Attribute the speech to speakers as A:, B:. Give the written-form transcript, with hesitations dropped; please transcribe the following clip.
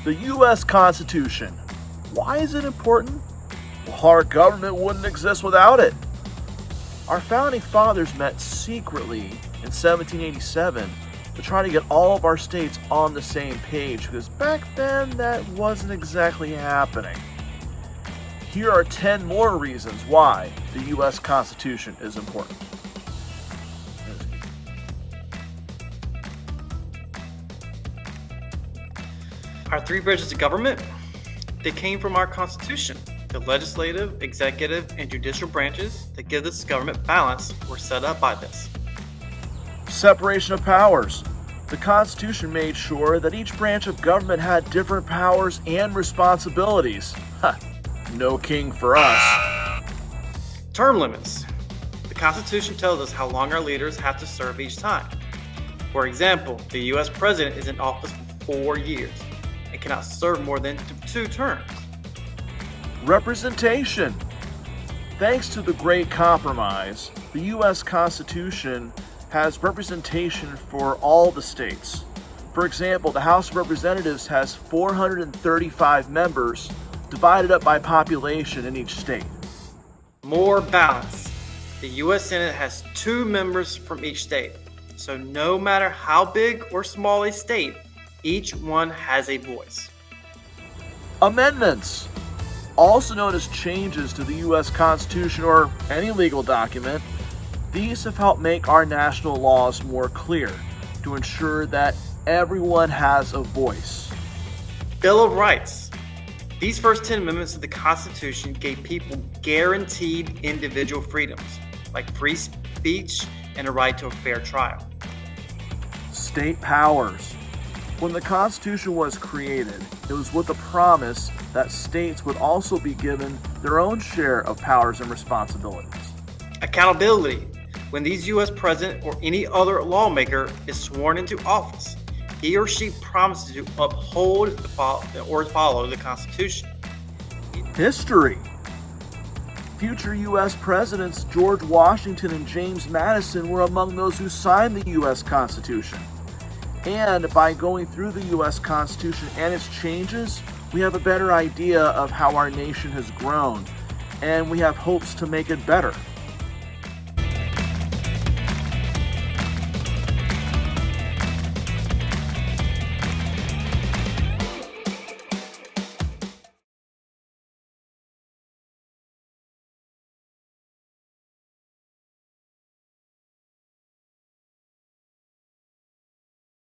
A: The U.S. Constitution. Why is it important? Well, our government wouldn't exist without it. Our founding fathers met secretly in 1787 to try to get all of our states on the same page, because back then that wasn't exactly happening. Here are 10 more reasons why the U.S. Constitution is important.
B: Our three branches of government, they came from our Constitution. The legislative, executive, and judicial branches that give this government balance were set up by this.
A: Separation of powers. The Constitution made sure that each branch of government had different powers and responsibilities. No king for us.
B: Term limits. The Constitution tells us how long our leaders have to serve each time. For example, the U.S. president is in office for 4 years and cannot serve more than 2 terms.
A: Representation. Thanks to the Great Compromise, the U.S. Constitution has representation for all the states. For example, the House of Representatives has 435 members divided up by population in each state.
B: More balance. The U.S. Senate has 2 members from each state. So no matter how big or small a state, each one has a voice.
A: Amendments. Also known as changes to the U.S. Constitution or any legal document, these have helped make our national laws more clear to ensure that everyone has a voice.
B: Bill of Rights. These first 10 amendments to the Constitution gave people guaranteed individual freedoms, like free speech and a right to a fair trial.
A: State powers. When the Constitution was created, it was with the promise that states would also be given their own share of powers and responsibilities.
B: Accountability. When these U.S. president or any other lawmaker is sworn into office, he or she promises to uphold or follow the Constitution.
A: History. Future U.S. presidents George Washington and James Madison were among those who signed the U.S. Constitution. And by going through the U.S. Constitution and its changes, we have a better idea of how our nation has grown, and we have hopes to make it better.